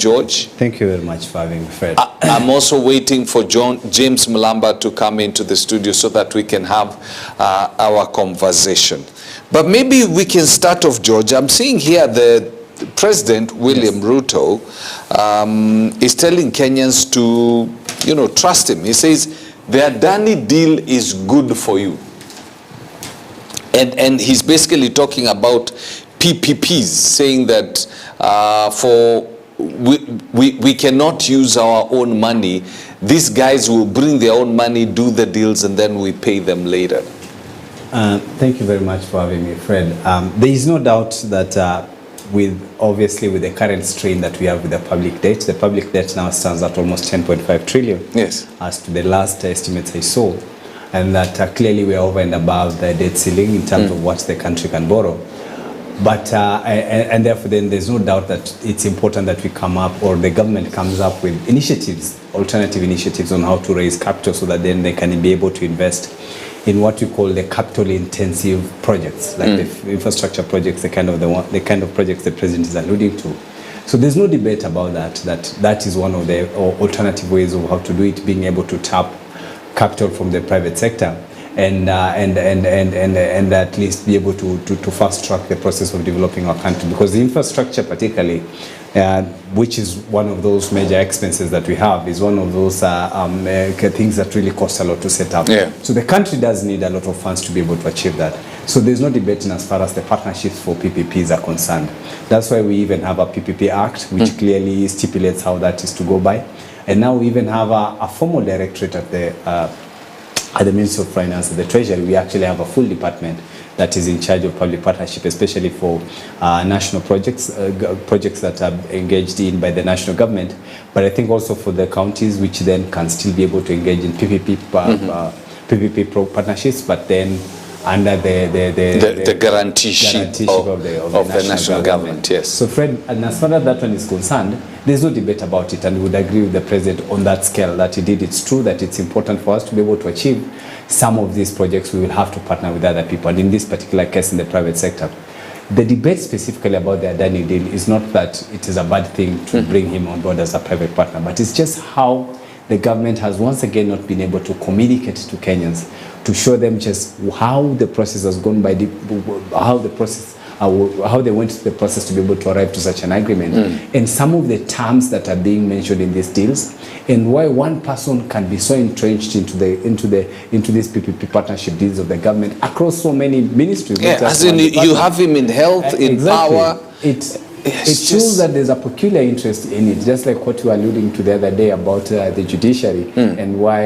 George. Thank you very much for having me, Fred. I'm also waiting for James Mlamba to come into the studio so that we can have our conversation. But maybe we can start off, George. I'm seeing here the President William Ruto is telling Kenyans to, trust him. He says the Adani deal is good for you. And he's basically talking about PPPs, saying that we cannot use our own money. These guys will bring their own money, do the deals, and then we pay them later. Thank you very much for having me, Fred. There is no doubt that obviously with the current strain that we have with the public debt now stands at almost 10.5 trillion. Yes. As to the last estimates I saw, and that clearly we are over and above the debt ceiling in terms of what the country can borrow. But and therefore then there's no doubt that it's important that we come up, or the government comes up with initiatives, alternative initiatives on how to raise capital so that then they can be able to invest in what we call the capital intensive projects, like the infrastructure projects, the kind of projects the president is alluding to. So there's no debate about that is one of the alternative ways of how to do it, being able to tap capital from the private sector and at least be able to fast track the process of developing our country, because the infrastructure particularly, which is one of those major expenses that we have, is one of those things that really cost a lot to set up. Yeah. So the country does need a lot of funds to be able to achieve that. So there's no debate as far as the partnerships for PPPs are concerned. That's why we even have a PPP Act, which clearly stipulates how that is to go by. And now we even have a formal directorate at the Ministry of Finance, at the Treasury. We actually have a full department that is in charge of public partnership, especially for national projects, projects that are engaged in by the national government. But I think also for the counties, which then can still be able to engage in PPP partnerships, but then under the guaranteeship of the national government. Yes. So Fred, and as far as that one is concerned, there's no debate about it, and we would agree with the president on that scale that he did. It's true that it's important for us to be able to achieve some of these projects. We will have to partner with other people, and in this particular case in the private sector. The debate specifically about the Adani deal is not that it is a bad thing to bring him on board as a private partner, but it's just how the government has once again not been able to communicate to Kenyans, to show them just how the process has gone by, how they went through the process to be able to arrive to such an agreement, and some of the terms that are being mentioned in these deals, and why one person can be so entrenched into these PPP partnership deals of the government across so many ministries. Yeah, as in you have him in health, in power. It shows that there's a peculiar interest in it, just like what you were alluding to the other day about the judiciary and why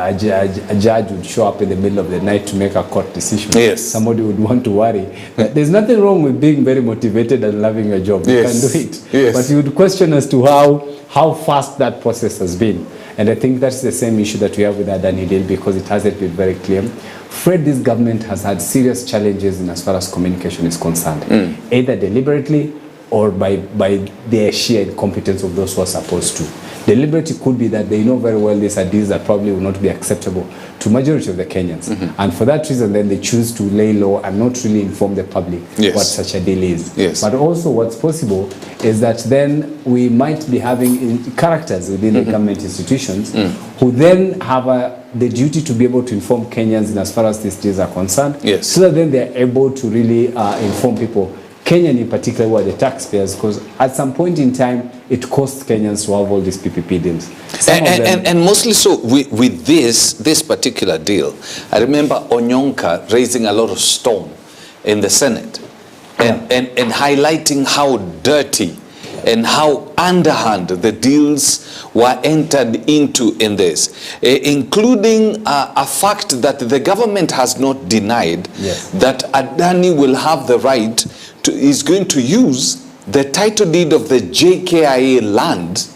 a judge would show up in the middle of the night to make a court decision. Yes. Somebody would want to worry. There's nothing wrong with being very motivated and loving your job. You can do it. Yes. But you would question as to how fast that process has been. And I think that's the same issue that we have with Adani deal, because it hasn't been very clear. Fred, this government has had serious challenges in as far as communication is concerned, either deliberately or by their sheer incompetence of those who are supposed to. Deliberately could be that they know very well these are deals that probably will not be acceptable to majority of the Kenyans. And for that reason, then they choose to lay low and not really inform the public what such a deal is. Yes. But also what's possible is that then we might be having characters within the government institutions who then have the duty to be able to inform Kenyans in as far as these deals are concerned, so that then they're able to really inform people, Kenyan in particular, who are the taxpayers, because at some point in time, it costs Kenyans to have all these PPP deals. And mostly so with this particular deal, I remember Onyonka raising a lot of storm in the Senate and highlighting how dirty and how underhand the deals were entered into in this, including a fact that the government has not denied that Adani will have the right is going to use the title deed of the JKIA land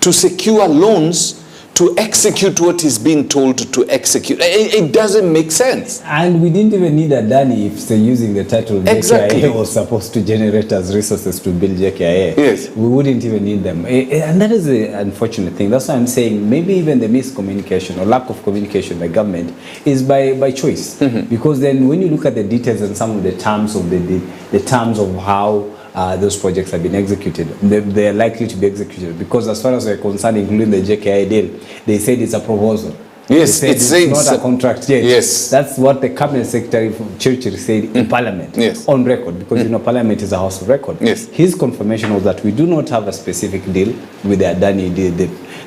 to secure loans to execute what is being told to execute. It doesn't make sense. And we didn't even need Adani if they're using the title JKIA was supposed to generate as resources to build JKIA. Yes. We wouldn't even need them. And that is the unfortunate thing. That's why I'm saying maybe even the miscommunication or lack of communication by government is by choice. Because then when you look at the details and some of the terms of the terms of how those projects have been executed. They're likely to be executed because as far as we're concerned, including the JKI deal, they said it's a proposal. Yes, it's not a contract yet. Yes. That's what the Cabinet Secretary from Churchill said in Parliament, on record, because you know Parliament is a house of record. Yes. His confirmation was that we do not have a specific deal with the Adani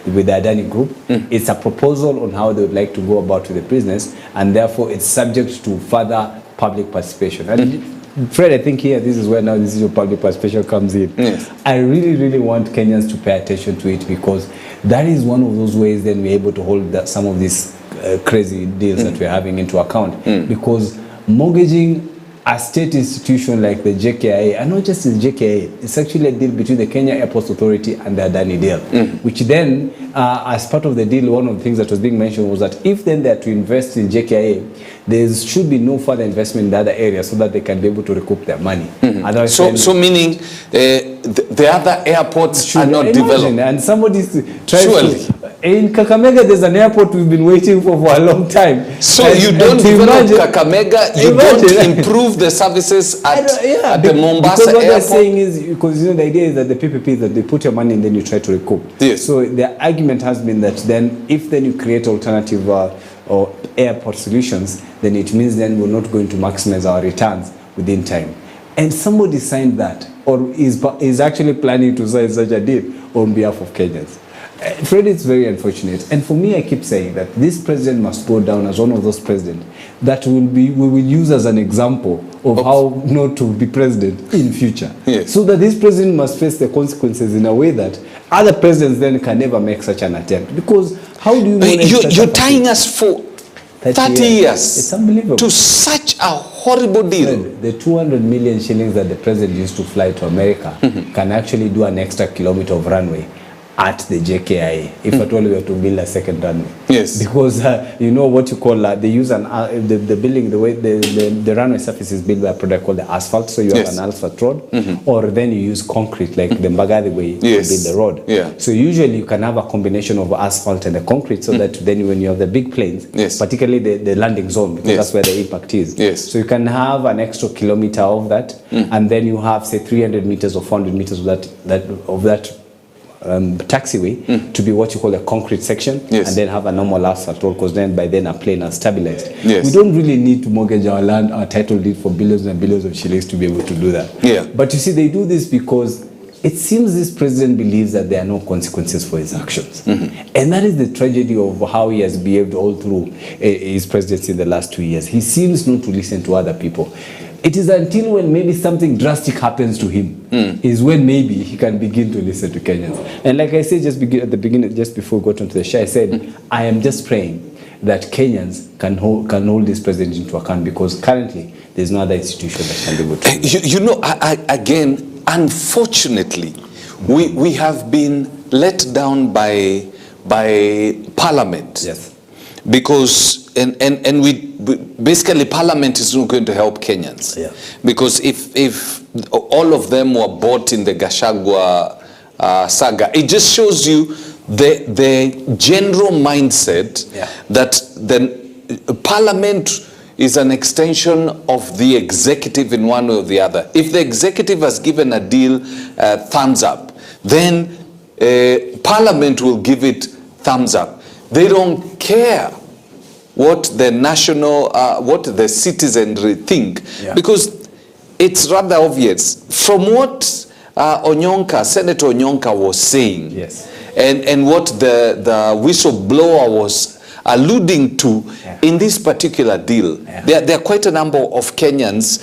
with the Adani Group. It's a proposal on how they would like to go about with the business, and therefore it's subject to further public participation. And Fred, I think here, this is where now this issue of public participation comes in. Yes. I really, really want Kenyans to pay attention to it, because that is one of those ways then we're able to hold some of these crazy deals that we're having into account. Because mortgaging a state institution like the JKIA, and not just the JKIA, it's actually a deal between the Kenya Airports Authority and the Adani deal, which then, as part of the deal, one of the things that was being mentioned was that if then they're to invest in JKIA, there should be no further investment in the other areas so that they can be able to recoup their money. So meaning the other airports are not developed. And somebody tries to... In Kakamega, there's an airport we've been waiting for a long time. So you don't develop Kakamega, you don't improve the services at the Mombasa because what airport? They're saying is, because you know the idea is that the PPP, that they put your money and then you try to recoup. Yes. So the argument has been that then if then you create alternative or airport solutions, then it means then we're not going to maximize our returns within time. And somebody signed that, or is actually planning to sign such a deal on behalf of Kenyans. Fred, it's very unfortunate. And for me, I keep saying that this president must go down as one of those presidents that we will use as an example of how not to be president in future. Yes. So that this president must face the consequences in a way that other presidents then can never make such an attempt. Because how do you... You're tying us for 30 years. It's unbelievable. To such a horrible deal. The 200 million shillings that the president used to fly to America can actually do an extra kilometer of runway at the JKIA, if at all we were to build a second runway. Yes. Because you know what you call, they use the building, the way the runway surface is built by a product called the asphalt, so you have an asphalt road, or then you use concrete, like the Mbagathi way to build the road. Yeah. So usually you can have a combination of asphalt and the concrete, so that then when you have the big planes, particularly the landing zone, because that's where the impact is. Yes. So you can have an extra kilometer of that, and then you have, say, 300 meters or 400 meters of that taxiway to be what you call a concrete section, and then have a normal asphalt road, because then by then a plane are stabilized. We don't really need to mortgage our land, our title deed for billions and billions of shillings to be able to do that. But you see, they do this because it seems this president believes that there are no consequences for his actions. And that is the tragedy of how he has behaved all through his presidency in the last 2 years. He seems not to listen to other people. It is until when maybe something drastic happens to him is when maybe he can begin to listen to Kenyans. And like I said at the beginning, just before we got onto the show, I said, I am just praying that Kenyans can hold this president into account, because currently there's no other institution that can be able to do that. You know, again, unfortunately, we have been let down by Parliament. Yes. Because and we basically Parliament is not going to help Kenyans. Because if all of them were bought in the Gachagua saga, it just shows you the general mindset that the Parliament is an extension of the executive in one way or the other. If the executive has given a deal thumbs up, then Parliament will give it thumbs up. They don't care what the national, what the citizenry think, because it's rather obvious from what Senator Onyonka was saying, and what the whistleblower was alluding to in this particular deal. There are quite a number of Kenyans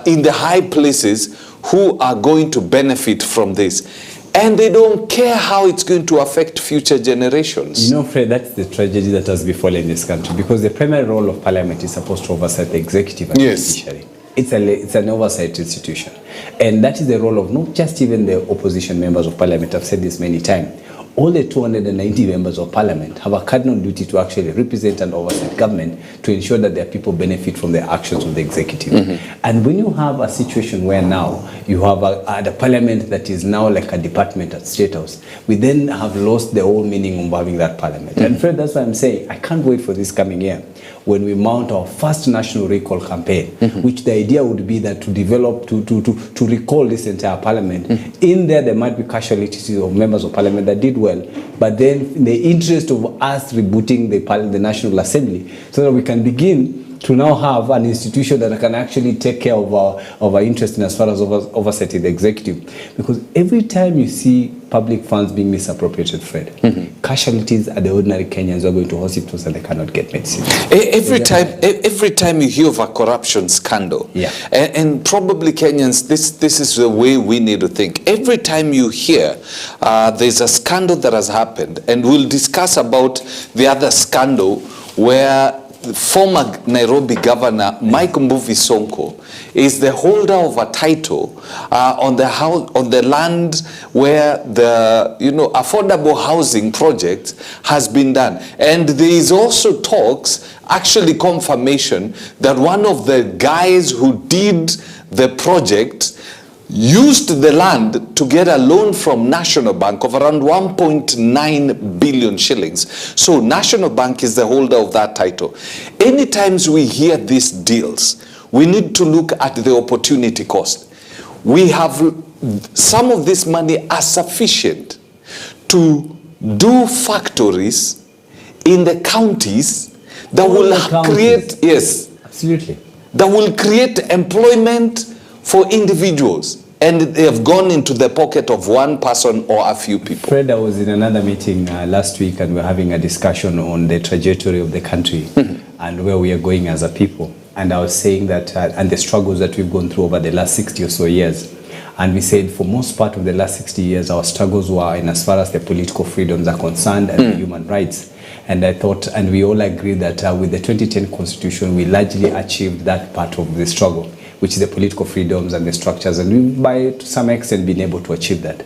in the high places who are going to benefit from this. And they don't care how it's going to affect future generations. You know, Fred, that's the tragedy that has befallen this country, because the primary role of Parliament is supposed to oversight the executive and judiciary. It's an oversight institution. And that is the role of not just even the opposition members of Parliament. I've said this many times. all the 290 members of parliament have a cardinal duty to actually represent and oversee government to ensure that their people benefit from the actions of the executive. And when you have a situation where now you have the parliament that is now like a department at State House, we then have lost the whole meaning of having that parliament. And Fred, that's why I'm saying I can't wait for this coming year when we mount our first national recall campaign, which the idea would be that to develop, to recall this entire parliament. In there might be casualties of members of parliament that did well, but then in the interest of us rebooting the National Assembly, so that we can begin to now have an institution that can actually take care of our interest in as far as oversight in the executive. Because every time you see public funds being misappropriated, Fred, casualties are the ordinary Kenyans who are going to hospitals and they cannot get medicine. Every time you hear of a corruption scandal, and probably Kenyans, this is the way we need to think. Every time you hear there's a scandal that has happened, and we'll discuss about the other scandal where the former Nairobi governor Mike Mbuvi Sonko is the holder of a title on the land where the affordable housing project has been done. And there is also talks, actually confirmation, that one of the guys who did the project used the land to get a loan from National Bank of around 1.9 billion shillings. So National Bank is the holder of that title. Anytime we hear these deals, we need to look at the opportunity cost. We have some of this money are sufficient to do factories in the counties that will create, absolutely, that will create employment for individuals. And they have gone into the pocket of one person or a few people. Fred, I was in another meeting last week and we're having a discussion on the trajectory of the country and where we are going as a people. And I was saying that, and the struggles that we've gone through over the last 60 or so years. And we said for most part of the last 60 years, our struggles were in as far as the political freedoms are concerned and the human rights. And I thought, and we all agreed that with the 2010 Constitution, we largely achieved that part of the struggle, which is the political freedoms and the structures, and we've, by to some extent, been able to achieve that.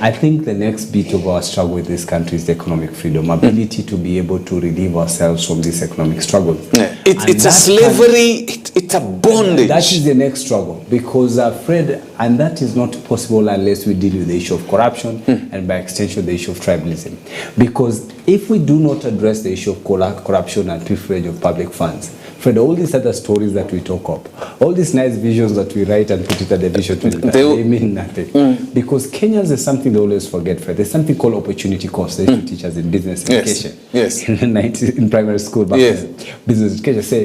I think the next bit of our struggle with this country is the economic freedom, ability to be able to relieve ourselves from this economic struggle. It's a slavery, it's a bondage. That is the next struggle, because Fred, and that is not possible unless we deal with the issue of corruption and by extension the issue of tribalism. Because if we do not address the issue of corruption and pilferage of public funds, Fred, all these other stories that we talk of, all these nice visions that we write and put it at the vision 20, they mean nothing. Because Kenyans, there's something they always forget, Fred. There's something called opportunity cost. They used to teach us in business education. Yes. In primary school, back then, business education, say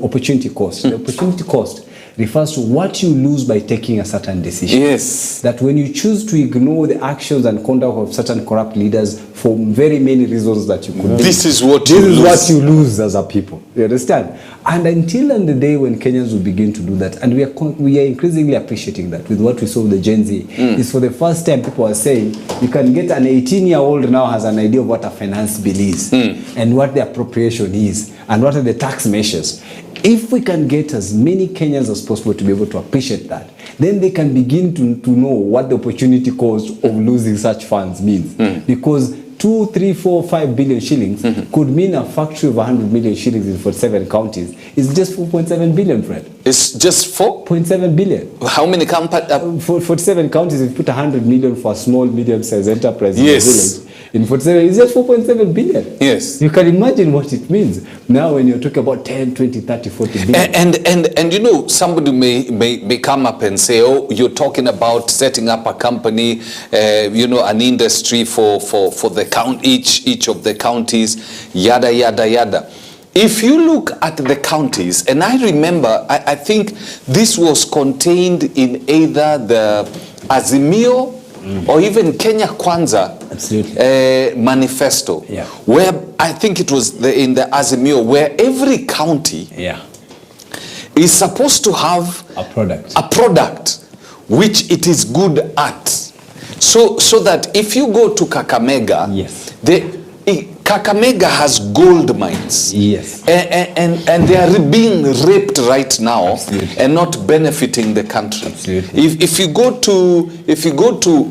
opportunity cost. The opportunity cost refers to what you lose by taking a certain decision. Yes. That when you choose to ignore the actions and conduct of certain corrupt leaders for very many reasons that you could This is what you lose as a people. You understand? And until the day when Kenyans will begin to do that, and we are increasingly appreciating that with what we saw with the Gen Z, is for the first time people are saying you can get an 18-year-old now has an idea of what a finance bill is and what the appropriation is and what are the tax measures. If we can get as many Kenyans as possible to be able to appreciate that, then they can begin to know what the opportunity cost of losing such funds means. Because 2, 3, 4, 5 billion shillings could mean a factory of 100 million shillings in 47 counties. It's just 4.7 billion, Fred. It's just 4.7 billion. How many companies? 47 counties, if you put 100 million for a small, medium-sized enterprise in the village, in 47, it's just 4.7 billion. Yes. You can imagine what it means. Now when you're talking about 10, 20, 30, 40 billion. And you know, somebody may come up and say, oh, you're talking about setting up a company, an industry for the each of the counties, yada, yada, yada. If you look at the counties, and I remember, I think this was contained in either the Azimio or even Kenya Kwanza manifesto, where I think it was in the Azimio, where every county is supposed to have a product which it is good at. So that if you go to Kakamega, Kakamega has gold mines. Yes. And they are being raped right now. Absolutely. And not benefiting the country. Absolutely. If you go to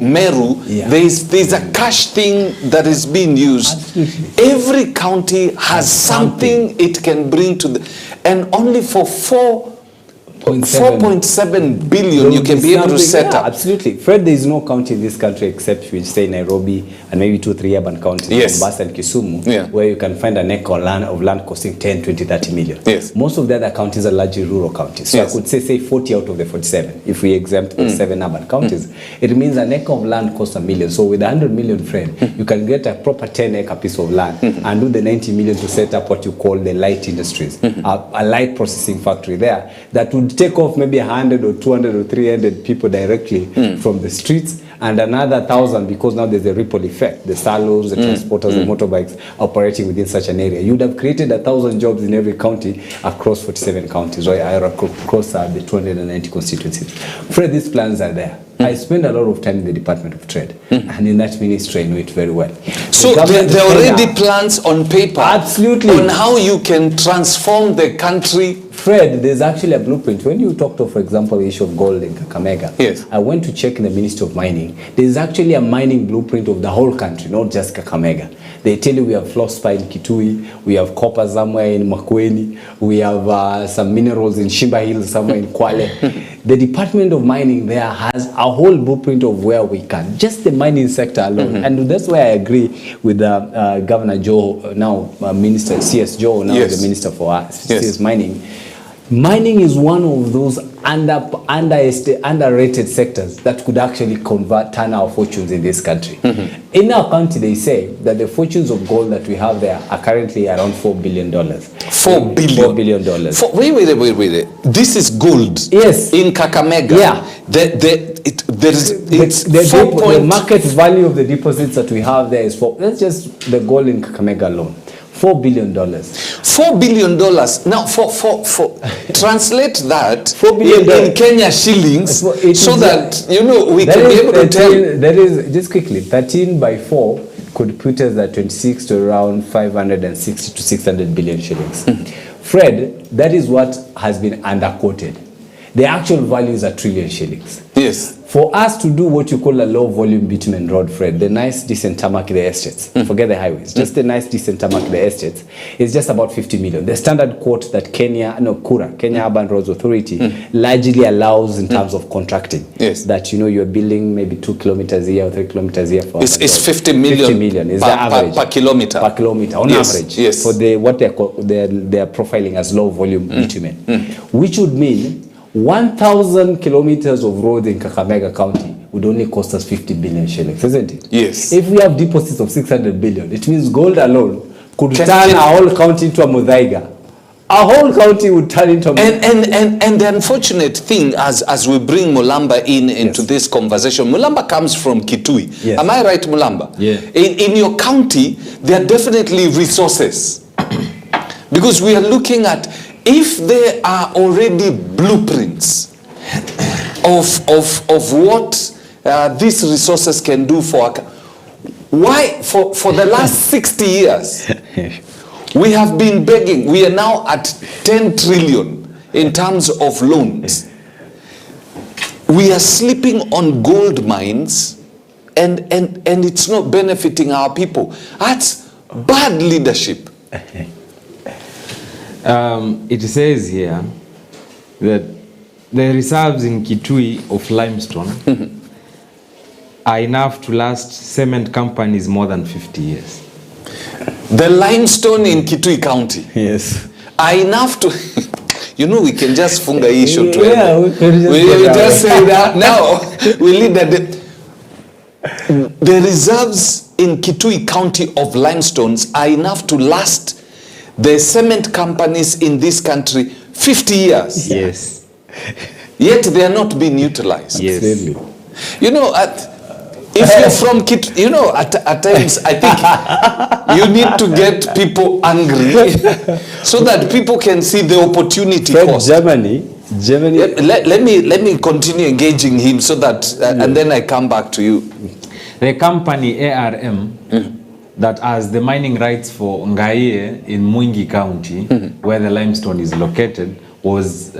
Meru, Yeah. there's a cash thing that is being used. Absolutely. Every county has something it can bring to the, and only for 4.7 billion you can be able to set up. Absolutely. Fred, there is no county in this country except we say Nairobi and maybe 2-3 urban counties, Yes. Mombasa and Kisumu, Yeah. where you can find an acre of land costing 10, 20, 30 million. Yes. Most of the other counties are largely rural counties. So Yes. I could say 40 out of the 47. If we exempt the 7 urban counties, it means an acre of land costs $1 million. So with 100 million, Fred, you can get a proper 10-acre piece of land and do the 90 million to set up what you call the light industries, a light processing factory there that would take off maybe 100 or 200 or 300 people directly from the streets, and another 1,000 because now there's a ripple effect. The salos, the transporters, the motorbikes operating within such an area. You would have created 1,000 jobs in every county across 47 counties, or across the 290 constituencies. Fred, these plans are there. I spend a lot of time in the Department of Trade, and in that ministry I know it very well. So there are already plans on paper. Absolutely. On how you can transform the country. Fred, there's actually a blueprint. When you talked of, for example, the issue of gold in Kakamega, Yes. I went to check in the Ministry of Mining. There's actually a mining blueprint of the whole country, not just Kakamega. They tell you we have fluorspar in Kitui, we have copper somewhere in Makueni, we have some minerals in Shimba Hills somewhere in Kwale. The Department of Mining there has a whole blueprint of where we can, just the mining sector alone. And that's why I agree with Governor Joe, now Minister CS Joe, now Yes. the Minister for Yes. CS Mining. Mining is one of those underrated sectors that could actually turn our fortunes in this country. In our country, they say that the fortunes of gold that we have there are currently around $4 billion. $4 billion. $4 billion. Wait. This is gold. Yes. In Kakamega. Yeah. The market value of the deposits that we have there is that's just the gold in Kakamega alone. $4 billion. $4 billion. Now, translate that $4 billion in Kenya shillings, so that we can be able to tell. That is, just quickly, 13 by 4 could put us at 26 to around 560 to 600 billion shillings. Fred, that is what has been underquoted. The actual value is $1 trillion shillings. Yes. For us to do what you call a low volume bitumen road, Fred, the nice decent tarmac the estates, forget the highways, just the nice decent tarmac the estates, is just about 50 million. The standard quote that Kenya Urban Roads Authority largely allows in terms of contracting. Yes. That you're building maybe 2 kilometers a year or 3 kilometers a year for. It's 50 million. 50 million is the average per kilometer. Per kilometer on average. Yes. For what they're profiling as low volume bitumen, which would mean 1,000 kilometers of road in Kakamega County would only cost us 50 billion shillings, isn't it? Yes. If we have deposits of 600 billion, it means gold alone could turn our whole county into a Muthaiga. Our whole county would turn into a Muthaiga. And the unfortunate thing, as we bring Mulamba into this conversation, Mulamba comes from Kitui. Yes. Am I right, Mulamba? Yeah. In your county, there are definitely resources. Because we are looking at, if there are already blueprints of what these resources can do for why for the last 60 years we have been begging. We are now at 10 trillion in terms of loans. We are sleeping on gold mines and it's not benefiting our people. That's bad leadership. It says here that the reserves in Kitui of limestone are enough to last cement companies more than 50 years. The limestone in Kitui County, Yes. are enough to we can just funga issue to Yeah, we can just say that now. We lead that the reserves in Kitui County of limestones are enough to last the cement companies in this country 50 years. Yes. Yet they are not being utilized. Yes. Absolutely. If you're from Kitui, at times I think you need to get people angry so that people can see the opportunity cost. Germany. Let me continue engaging him so that and then I come back to you. The company ARM that as the mining rights for Ngaie in Mwingi County, where the limestone is located, was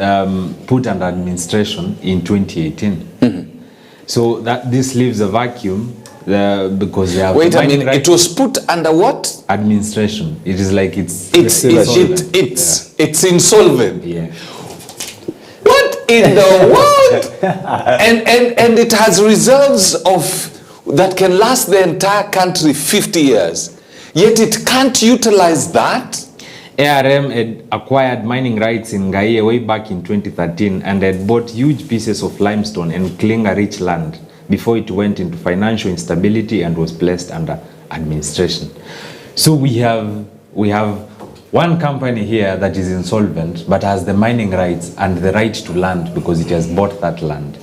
put under administration in 2018. So that this leaves a vacuum because they have Wait a minute, it was put under what? Administration. It is like it's insolvent. Yeah. What in the world? And it has reserves of that can last the entire country 50 years. Yet it can't utilize that. ARM had acquired mining rights in Ngaie way back in 2013 and had bought huge pieces of limestone and clinker-rich land before it went into financial instability and was placed under administration. So we have one company here that is insolvent but has the mining rights and the right to land because it has bought that land.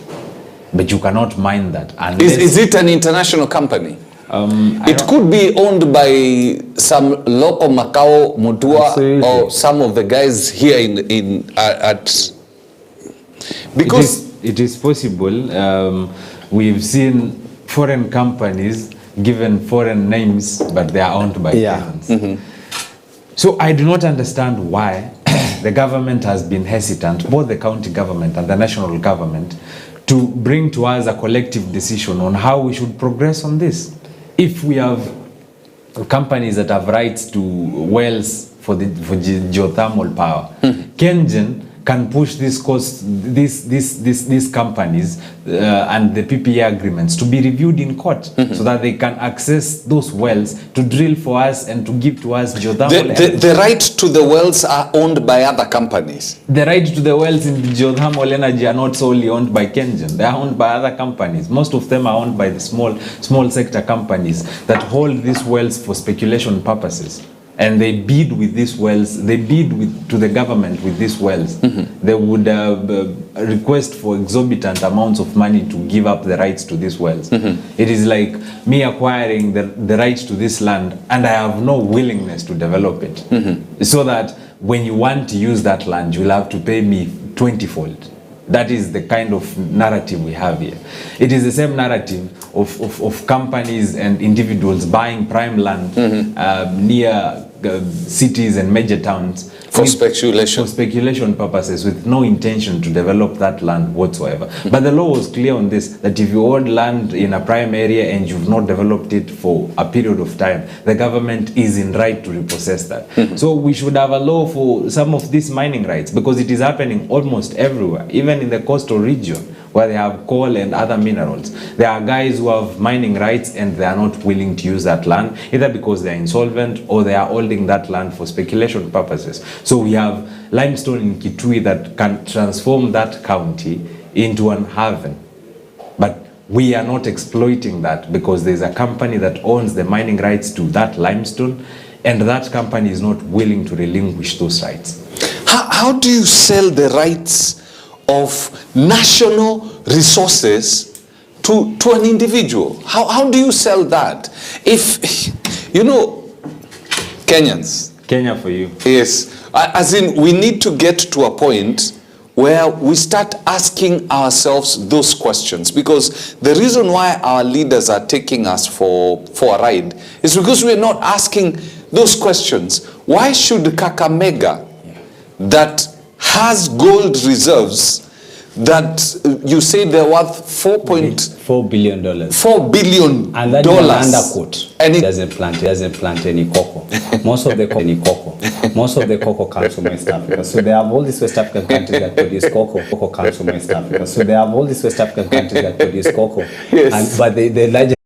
But you cannot mine that unless... Is it an international company? It could be owned by some local Macau Mutua. Absolutely. Or some of the guys here at because it is possible. We've seen foreign companies given foreign names, but they are owned by Kenyans. So I do not understand why the government has been hesitant, both the county government and the national government, to bring to us a collective decision on how we should progress on this. If we have companies that have rights to wells for geothermal power, Kengen can push these companies and the PPA agreements to be reviewed in court so that they can access those wells to drill for us and to give to us geothermal the right to the wells are owned by other companies. The right to the wells in geothermal energy are not solely owned by Kengen. They are owned by other companies. Most of them are owned by the small sector companies that hold these wells for speculation purposes. And they bid with these wells, they bid to the government with these wells. They would request for exorbitant amounts of money to give up the rights to these wells. It is like me acquiring the rights to this land and I have no willingness to develop it. So that when you want to use that land, you'll have to pay me 20-fold. That is the kind of narrative we have here. It is the same narrative of companies and individuals buying prime land near cities and major towns for speculation purposes with no intention to develop that land whatsoever. But the law was clear on this, that if you own land in a prime area and you've not developed it for a period of time, the government is in right to repossess that. So we should have a law for some of these mining rights because it is happening almost everywhere, even in the coastal region where they have coal and other minerals. There are guys who have mining rights and they are not willing to use that land, either because they are insolvent or they are holding that land for speculation purposes. So we have limestone in Kitui that can transform that county into an haven. But we are not exploiting that because there's a company that owns the mining rights to that limestone and that company is not willing to relinquish those rights. How do you sell the rights of national resources to an individual? How do you sell that? If, you know, Kenyans. Kenya for you. Yes. As in, we need to get to a point where we start asking ourselves those questions, because the reason why our leaders are taking us for a ride is because we're not asking those questions. Why should Kakamega, that has gold reserves that you say they're worth $4 billion. $4 billion. And that is an undercoat. And it doesn't plant any cocoa. Most of the cocoa comes from West Africa. So they have all these West African countries that produce cocoa. Cocoa comes from West Africa. So they have all these West African countries that produce cocoa. Yes. But the largest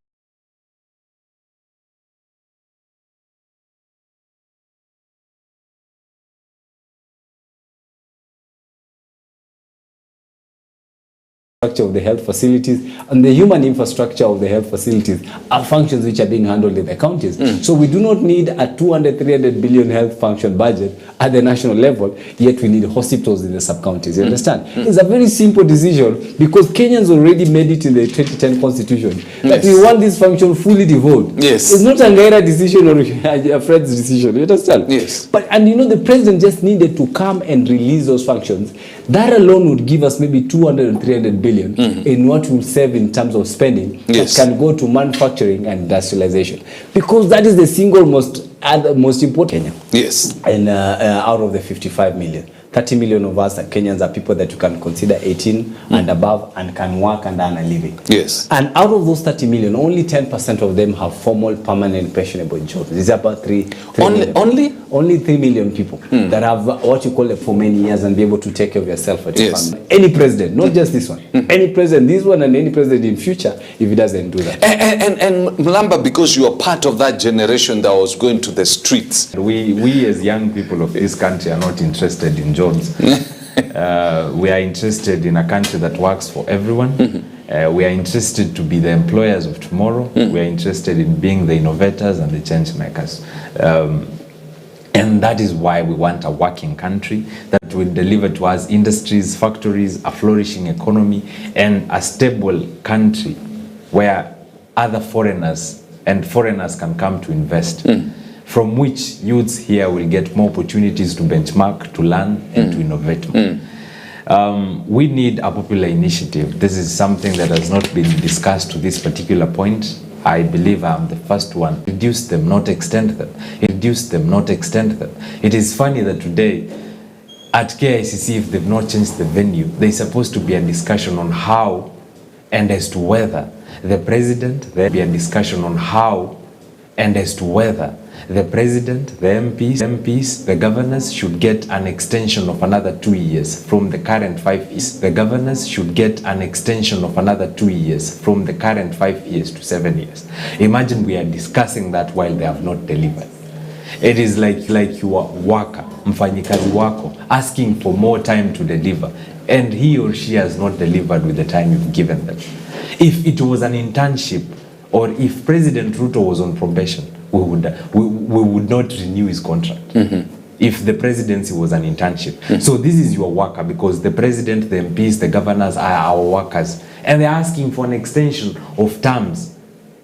of the health facilities and the human infrastructure of the health facilities are functions which are being handled in the counties. So we do not need a 200-300 billion health function budget at the national level, yet we need hospitals in the sub-counties. You understand? It's a very simple decision because Kenyans already made it in the 2010 constitution that we want this function fully devolved. Yes. It's not a Ngaira decision or a Fred's decision. You understand? Yes. And you know, the president just needed to come and release those functions. That alone would give us maybe 200 or 300 billion in what we'll save in terms of spending that can go to manufacturing and industrialization. Because that is the single most important Kenya. Yes. And out of the 55 million. 30 million of us are Kenyans are people that you can consider 18 and above and can work and earn a living. Yes. And out of those 30 million, only 10% of them have formal, permanent, pensionable jobs. It's about 3 Only 3 million people that have what you call it for many years and be able to take care of yourself and your family. Any president, not just this one. Any president, this one and any president in future, if he doesn't do that. And Mlamba, because you are part of that generation that was going to the streets. We as young people of this country are not interested in jobs. We are interested in a country that works for everyone. We are interested to be the employers of tomorrow. We are interested in being the innovators and the change makers. And that is why we want a working country that will deliver to us industries, factories, a flourishing economy, and a stable country where other foreigners can come to invest. From which youths here will get more opportunities to benchmark, to learn, and to innovate. We need a popular initiative. This is something that has not been discussed to this particular point. I believe I'm the first one. Reduce them, not extend them. Reduce them, not extend them. It is funny that today at KICC, if they've not changed the venue, there's supposed to be a discussion on how and as to whether the president, there be a discussion on how and as to whether the president, the MPs, the governors should get an extension of another 2 years from the current 5 years. The governors should get an extension of another 2 years from the current 5 years to 7 years. Imagine we are discussing that while they have not delivered. It is like your worker, mfanyikazi wako, asking for more time to deliver, and he or she has not delivered with the time you've given them. If it was an internship, or if President Ruto was on probation, we would not renew his contract. If the presidency was an internship. So this is your worker, because the president, the MPs, the governors are our workers, and they're asking for an extension of terms.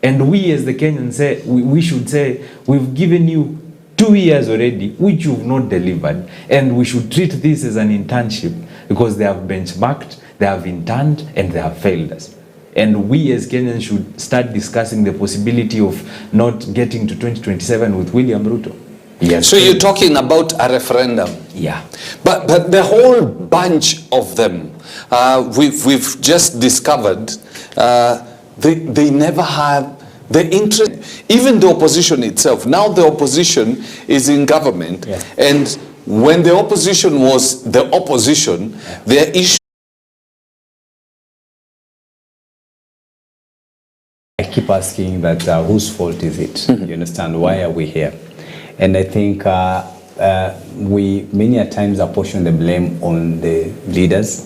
And we as the Kenyans say, we should say, we've given you 2 years already, which you've not delivered, and we should treat this as an internship because they have benchmarked, they have interned, and they have failed us. And we as Kenyans should start discussing the possibility of not getting to 2027 with William Ruto. Yes. So you're talking about a referendum. Yeah. But the whole bunch of them, we've just discovered, they never have the interest, even the opposition itself. Now the opposition is in government, and when the opposition was the opposition, their issue. I keep asking that whose fault is it? You understand? Why are we here? And I think we many a times apportion the blame on the leaders,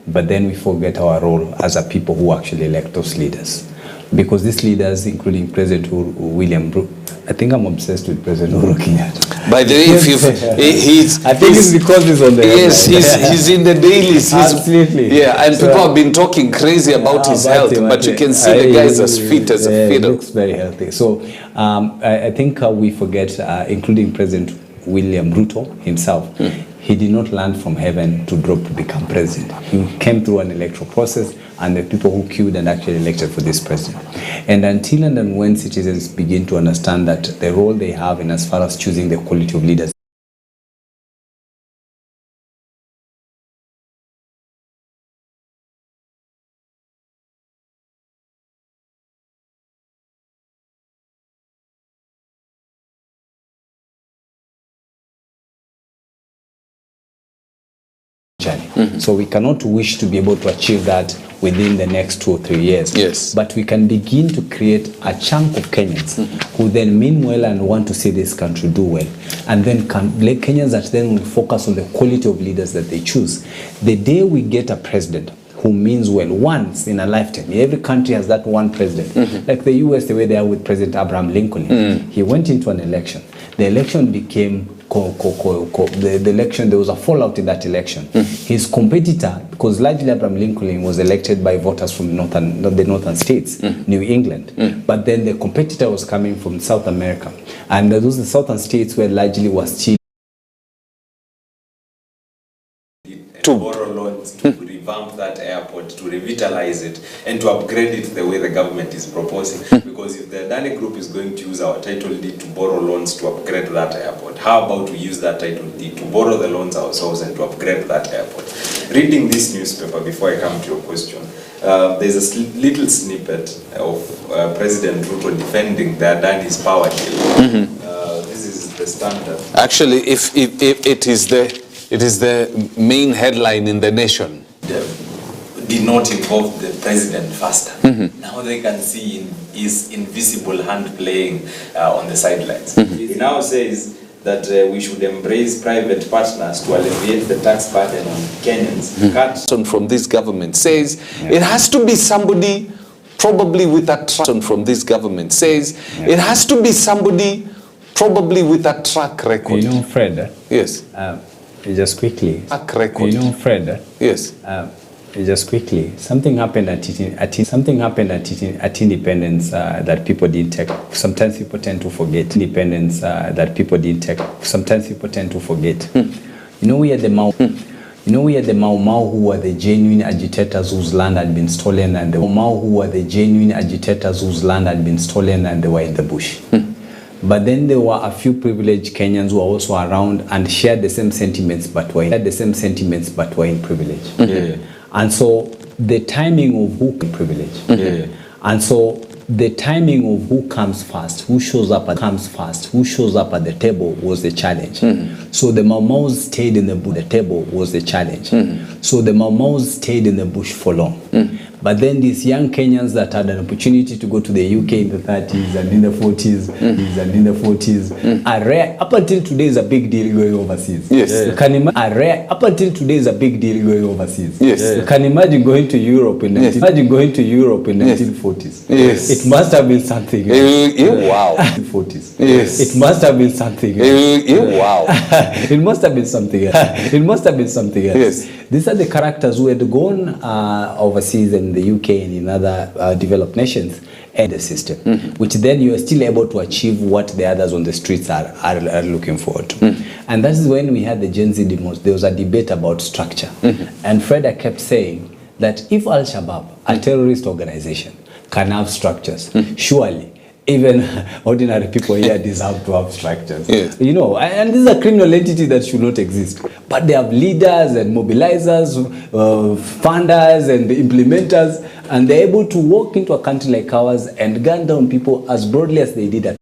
but then we forget our role as a people who actually elect those leaders. Because these leaders, including President William Ruto, I think I'm obsessed with President Uhuru Kenyatta. By the way, I think it's because he's on the yes, he's in the dailies. Absolutely. Yeah, and people have been talking crazy about his health, but you can see the guy is as fit as a fiddle. He looks very healthy. So I think we forget, including President William Ruto himself, he did not land from heaven to drop to become president. He came through an electoral process, and the people who queued and actually elected for this president. And until and then when citizens begin to understand that the role they have in as far as choosing the quality of leaders, so we cannot wish to be able to achieve that within the next 2 or 3 years. Yes. But we can begin to create a chunk of Kenyans who then mean well and want to see this country do well. And then Kenyans that then will focus on the quality of leaders that they choose. The day we get a president who means well once in a lifetime, every country has that one president. Like the US, the way they are with President Abraham Lincoln. He went into an election. The election became the election, there was a fallout in that election. His competitor, because largely Abraham Lincoln was elected by voters from the northern states, New England, but then the competitor was coming from South America, and those the southern states where largely was cheap to borrow loans to revamp that airport, to revitalize it, and to upgrade it the way the government is proposing. Because if the Adani Group is going to use our title deed to borrow loans to upgrade that airport, how about we use that title deed to borrow the loans ourselves and to upgrade that airport? Reading this newspaper, before I come to your question, there's a little snippet of President Ruto defending the Adani's power deal. This is the Standard. Actually, if it is the main headline in the Nation. Did not involve the president faster. Now they can see his invisible hand playing on the sidelines. He now says that we should embrace private partners to alleviate the tax burden on Kenyans. From this government says it has to be somebody probably with a from this government says it has to be somebody probably with a track record. You know, Fred. Yes. Just quickly. Track record. You know, Fred. Yes. Just quickly. Something happened at independence that people didn't take. Sometimes people tend to forget independence that people didn't take. Sometimes people tend to forget. You know, we had the Mau. You know, we had the Mau Mau who were the genuine agitators whose land had been stolen, and the Mau who were the genuine agitators whose land had been stolen, and they were in the bush. But then there were a few privileged Kenyans who were also around and shared the same sentiments, but were in privilege. And so the timing of who can privilege. And so the timing of who comes first, who shows up at the table was the challenge. So the Mau Maus stayed in the bush. The table was the challenge. So the Mau Maus stayed in the bush for long. But then these young Kenyans that had an opportunity to go to the UK in the 30s and in the 40s are rare. Up until today is a big deal going overseas. Yes. You can imagine rare. Up until today is a big deal going overseas. Yes. You can imagine going to Europe in 1940s. Yes. It must have been something. Wow. 40s. Yes. It must have been something. Wow. It must have been something. It must have been something else. Yes. These are the characters who had gone overseas in the UK and in other developed nations and the system, which then you are still able to achieve what the others on the streets are looking forward to. And that is when we had the Gen Z demos. There was a debate about structure. And Freda kept saying that if Al-Shabaab, a terrorist organization, can have structures, surely even ordinary people here deserve to have structures. Yes. You know, and this is a criminal entity that should not exist. But they have leaders and mobilizers, funders and implementers, and they're able to walk into a country like ours and gun down people as broadly as they did at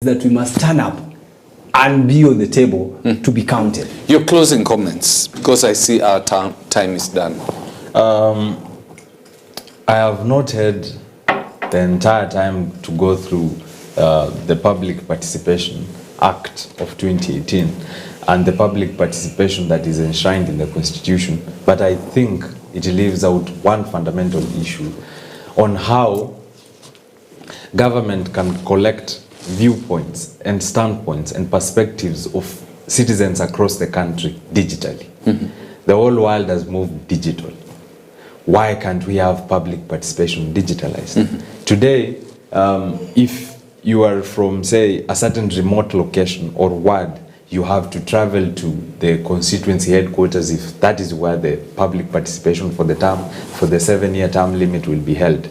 that we must stand up and be on the table to be counted. Your closing comments, because I see our time is done. I have not had the entire time to go through the Public Participation Act of 2018 and the public participation that is enshrined in the Constitution, but I think it leaves out one fundamental issue on how government can collect viewpoints and standpoints and perspectives of citizens across the country digitally. The whole world has moved digital. Why can't we have public participation digitalized? Today, if you are from, say, a certain remote location or ward, you have to travel to the constituency headquarters if that is where the public participation for the 7-year term limit will be held.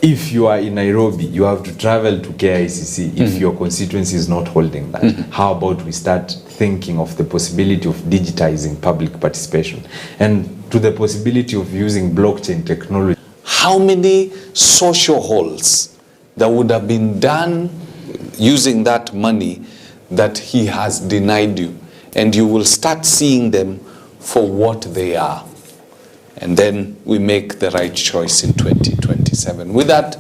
If you are in Nairobi, you have to travel to KICC if your constituency is not holding that. How about we start thinking of the possibility of digitizing public participation and to the possibility of using blockchain technology? How many social halls that would have been done using that money that he has denied you, and you will start seeing them for what they are, and then we make the right choice in 2027. With that,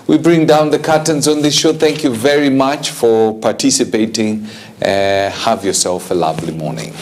we bring down the curtains on this show. Thank you very much for participating. Have yourself a lovely morning.